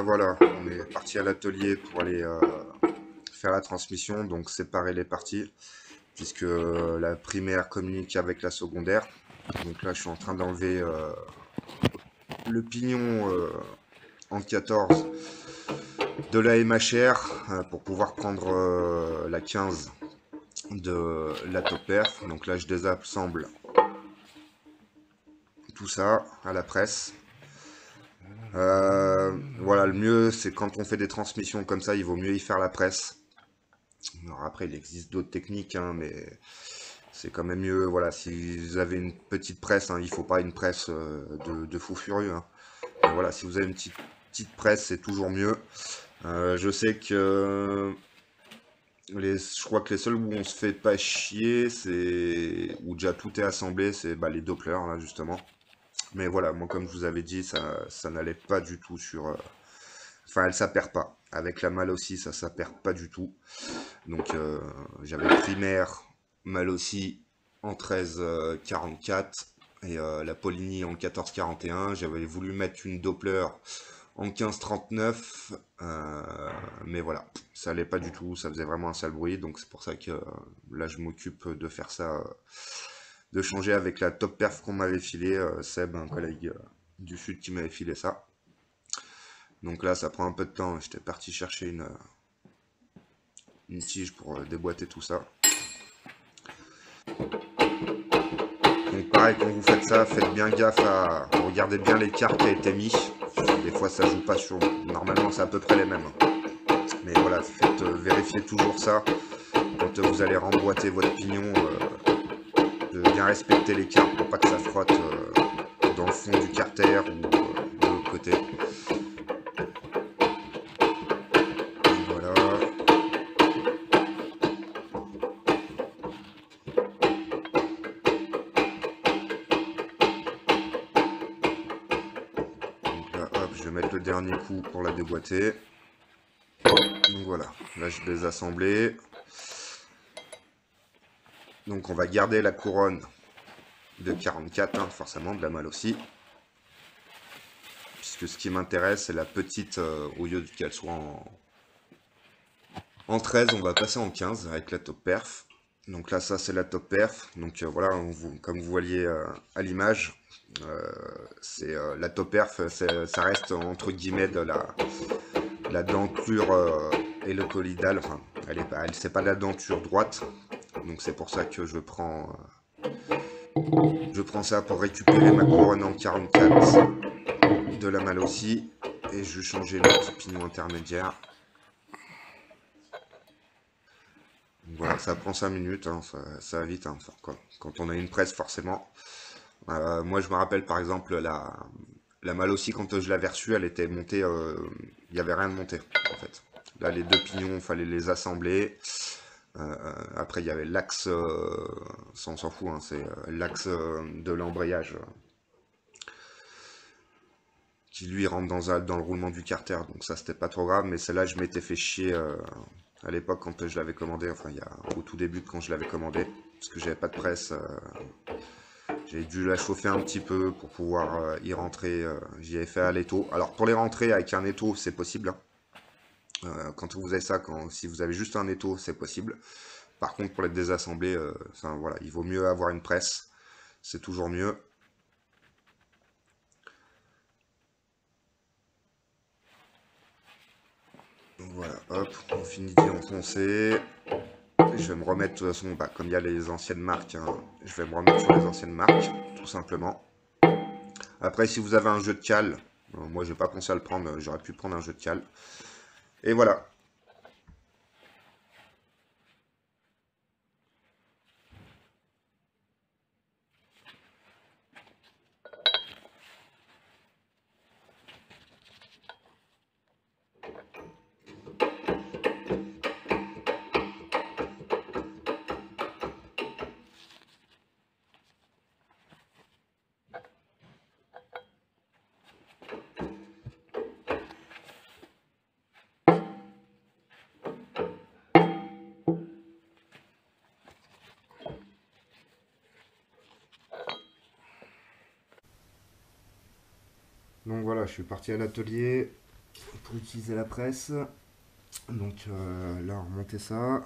voilà, on est parti à l'atelier pour aller faire la transmission, donc séparer les parties, puisque la primaire communique avec la secondaire. Donc là, je suis en train d'enlever le pignon en 14 de la MHR pour pouvoir prendre la 15 de la top perf. Donc là, je désassemble tout ça à la presse. Voilà, le mieux, c'est quand on fait des transmissions comme ça, il vaut mieux y faire la presse. Alors après, il existe d'autres techniques, hein, mais c'est quand même mieux. Voilà, si vous avez une petite presse, hein, il faut pas une presse de fou furieux, hein. Mais voilà, si vous avez une petite presse, c'est toujours mieux. Je sais que je crois que les seuls où on se fait pas chier, c'est où déjà tout est assemblé, c'est bah, les Doppler là justement. Mais voilà, moi comme je vous avais dit, ça n'allait pas du tout sur. Enfin, elle s'appaire pas. Avec la malle aussi, ça s'appaire pas du tout. Donc j'avais primaire, mal aussi en 13,44 et la Poligny en 14,41. J'avais voulu mettre une Doppler en 15,39, mais voilà, ça allait pas du tout, ça faisait vraiment un sale bruit, donc c'est pour ça que là je m'occupe de faire ça, de changer avec la top perf qu'on m'avait filé, Seb, un collègue du sud qui m'avait filé ça. Donc là ça prend un peu de temps, j'étais parti chercher une tige pour déboîter tout ça. Donc pareil, quand vous faites ça, faites bien gaffe à regarder bien l'écart qui a été mis. Des fois ça joue pas sur. Normalement c'est à peu près les mêmes. Mais voilà, faites vérifier toujours ça. Quand vous allez remboîter votre pignon, de bien respecter l'écart pour pas que ça frotte dans le fond du carter ou de l'autre côté. Voilà. Donc là, hop, je vais mettre le dernier coup pour la déboîter. Donc voilà, là je les ai assemblés. Donc on va garder la couronne de 44, hein, forcément, de la malle aussi. Puisque ce qui m'intéresse, c'est la petite, au lieu qu'elle soit en 13, on va passer en 15 avec la top perf. Donc là, ça c'est la top perf. Donc voilà, comme vous voyez à l'image, c'est la top perf, ça reste entre guillemets de la denture et le collidal. Enfin, c'est pas la denture droite. Donc c'est pour ça que je prends ça pour récupérer ma couronne en 44 de la malle aussi. Et je vais changer le petit pignon intermédiaire. Donc voilà, ça prend 5 minutes, hein, ça va vite, hein, quand on a une presse forcément. Moi je me rappelle par exemple la malle aussi quand je l'avais reçue, elle était montée, il n'y avait rien de monté en fait. Là les deux pignons, il fallait les assembler. Après il y avait l'axe, ça on s'en fout, hein, c'est l'axe de l'embrayage qui lui rentre dans le roulement du carter, donc ça c'était pas trop grave, mais celle-là je m'étais fait chier à l'époque quand je l'avais commandé, enfin au tout début quand je l'avais commandé, parce que j'avais pas de presse, j'ai dû la chauffer un petit peu pour pouvoir y rentrer, j'y avais fait à l'étau. Alors pour les rentrer avec un étau c'est possible, hein. Quand vous avez ça, si vous avez juste un étau c'est possible. Par contre pour les désassembler, voilà, il vaut mieux avoir une presse, c'est toujours mieux. Donc voilà, hop, on finit d'y enfoncer. Je vais me remettre, de toute façon, bah, comme il y a les anciennes marques, hein, je vais me remettre sur les anciennes marques, tout simplement. Après, si vous avez un jeu de cale, moi j'ai pas pensé à le prendre, j'aurais pu prendre un jeu de cale. Et voilà. Donc voilà, je suis parti à l'atelier. pour utiliser la presse. Donc là, on remontait ça.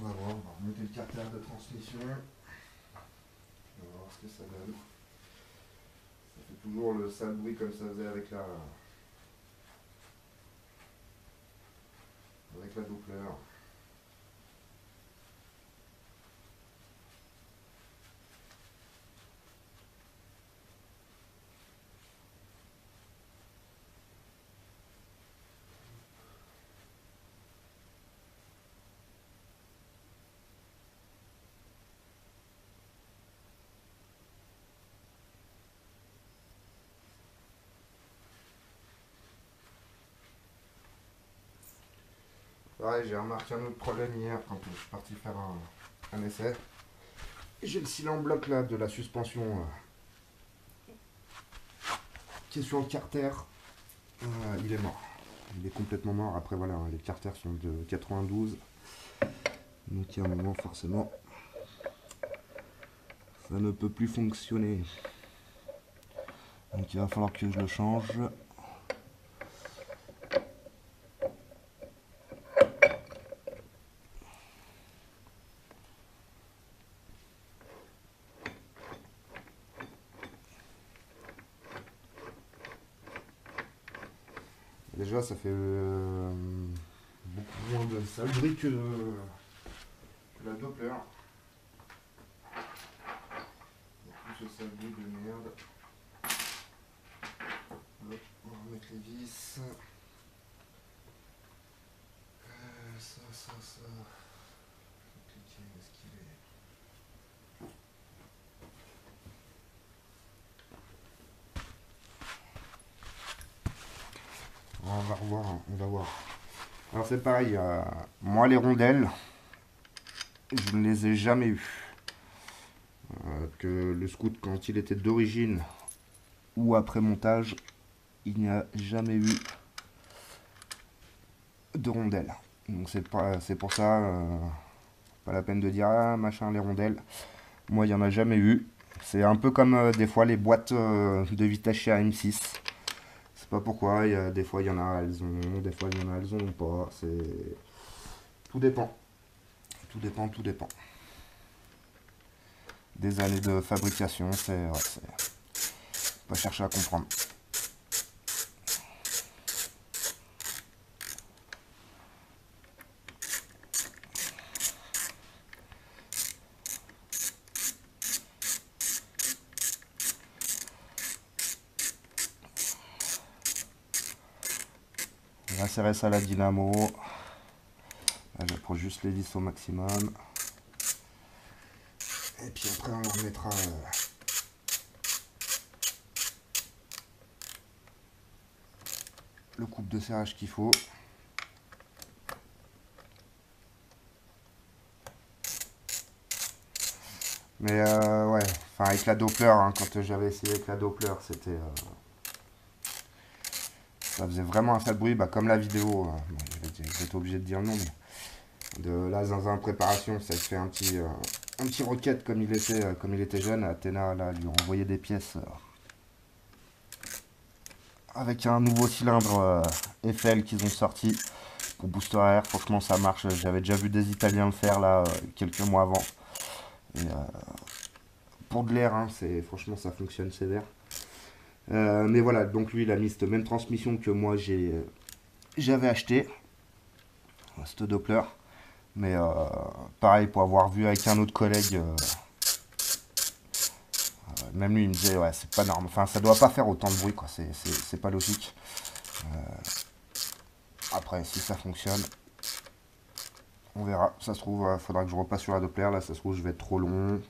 On va voir, on va remonter le carter de transmission. On va voir ce que ça donne. Ça fait toujours le sale bruit comme ça faisait avec la Doppler. Ouais, j'ai remarqué un autre problème hier quand je suis parti faire un essai. J'ai le cylindre bloc là de la suspension qui est sur le carter. Il est mort. Il est complètement mort. Après voilà, les carters sont de 92. Donc il y a un moment forcément ça ne peut plus fonctionner. Donc il va falloir que je le change. Déjà ça fait beaucoup moins de salerie que la Doppler. Il y a plus de salerie de merde. Hop, on va remettre les vis. Ça. Compliqué, où est-ce qu'il est? On va revoir, on va voir. Alors c'est pareil, moi les rondelles, je ne les ai jamais eues. Que le scout quand il était d'origine ou après montage, il n'y a jamais eu de rondelles. Donc c'est pour ça, pas la peine de dire ah machin les rondelles. Moi il n'y en a jamais eu. C'est un peu comme des fois les boîtes de vitesse chez AM6. C'est pas pourquoi, des fois il y en a elles ont, des fois il y en a elles ont pas. Tout dépend. Tout dépend. Des années de fabrication, c'est pas chercher à comprendre. On va serrer ça à la dynamo. Là, j'approche juste les vis au maximum. Et puis après, on remettra le coupe de serrage qu'il faut. Mais ouais, enfin avec la Doppler, hein, quand j'avais essayé avec la Doppler, c'était... ça faisait vraiment un sale bruit, bah, comme la vidéo. Bon, j'étais obligé de dire non, mais de la zinzin préparation, ça fait un petit roquette comme il était jeune. Athéna là, lui envoyait des pièces avec un nouveau cylindre Eiffel qu'ils ont sorti pour booster air. Franchement, ça marche. J'avais déjà vu des Italiens le faire là quelques mois avant. Et, pour de l'air, hein, franchement, ça fonctionne sévère. Mais voilà, donc lui, il a mis cette même transmission que moi j'avais acheté, cette Doppler. Mais pareil, pour avoir vu avec un autre collègue, même lui, il me disait, ouais, c'est pas normal. Enfin, ça doit pas faire autant de bruit, quoi. C'est pas logique. Après, si ça fonctionne, on verra. Ça se trouve, faudra que je repasse sur la Doppler. Là, ça se trouve, je vais être trop long.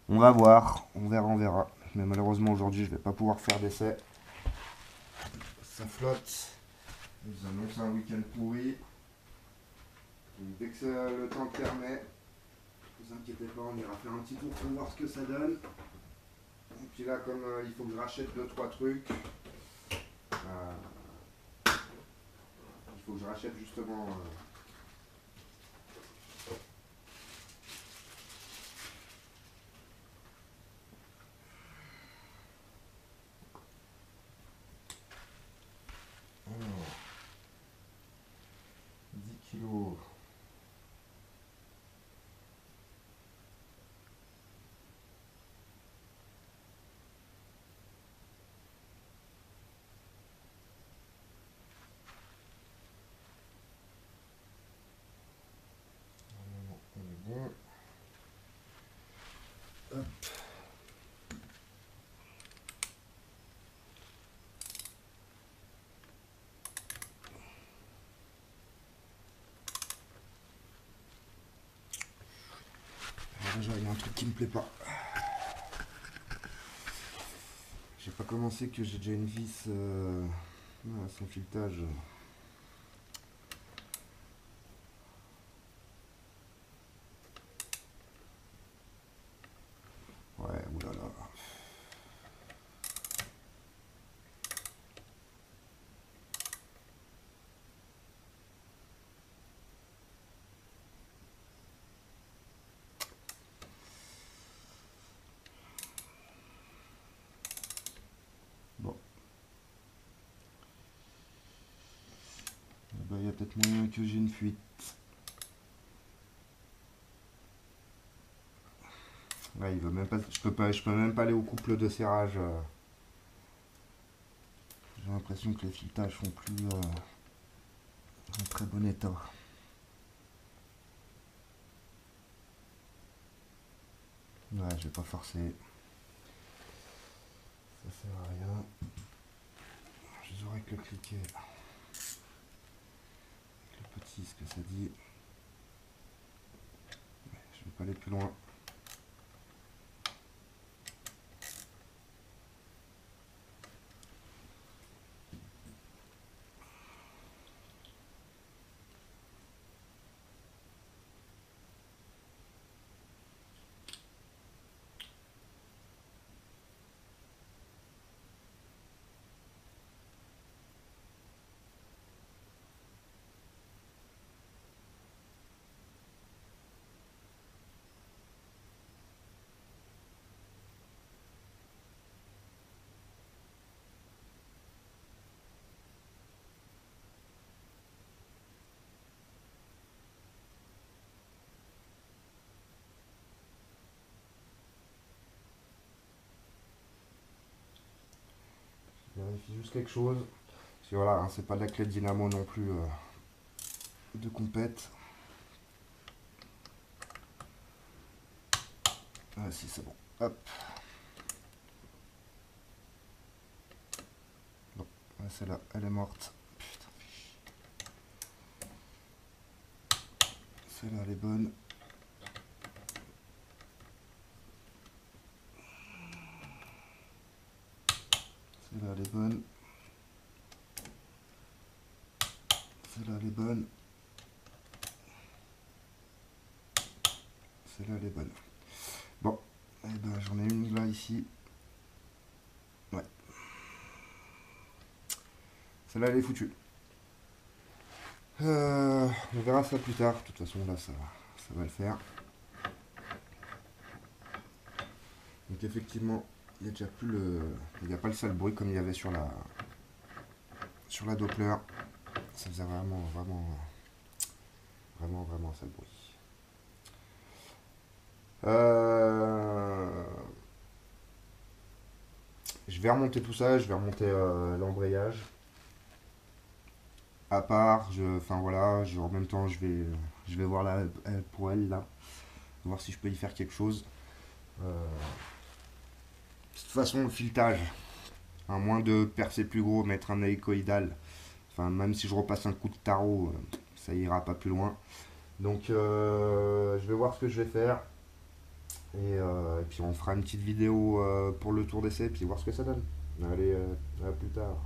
On va voir. On verra. Mais malheureusement, aujourd'hui, je vais pas pouvoir faire d'essai. Ça flotte. Je vous annonce un week-end pourri. Dès que le temps le permet, ne vous inquiétez pas, on ira faire un petit tour pour voir ce que ça donne. Et puis là, comme il faut que je rachète 2-3 trucs, il faut que je rachète justement stylo. On est bon. Hop. Déjà, il y a un truc qui me plaît pas. J'ai pas commencé que j'ai déjà une vis sans filetage. Ouais, oulala. Bon. Il y a peut-être moyen que j'ai une fuite. Ouais, il veut même pas. Je peux même pas aller au couple de serrage. J'ai l'impression que les filetages sont plus en très bon état. Ouais, je vais pas forcer. Ça sert à rien. Je n'aurais que cliquer avec le petit ce que ça dit. Ouais, je vais pas aller plus loin. Je vérifie juste quelque chose. Parce que voilà, hein, c'est pas de la clé de dynamo non plus de compète. Ah si, c'est bon. Hop. Bon, celle-là, elle est morte. Putain. Celle-là, elle est bonne. Celle-là, elle est bonne. Celle-là, elle est bonne. Celle-là, elle est bonne. Bon, eh ben, j'en ai une là, ici. Ouais. Celle-là, elle est foutue. On verra ça plus tard. De toute façon, là, ça va le faire. Donc, effectivement, il n'y a déjà plus le... Il n'y a pas le sale bruit comme il y avait sur la Doppler. Ça faisait vraiment un sale bruit. Je vais remonter tout ça, je vais remonter l'embrayage. À part, enfin voilà, en même temps, je vais voir là, pour elle là, voir si je peux y faire quelque chose. De toute façon, le filetage, à moins de percer plus gros, mettre un hélicoïdal, enfin même si je repasse un coup de tarot, ça ira pas plus loin. Donc je vais voir ce que je vais faire. Et puis on fera une petite vidéo pour le tour d'essai, puis voir ce que ça donne. Allez, à plus tard.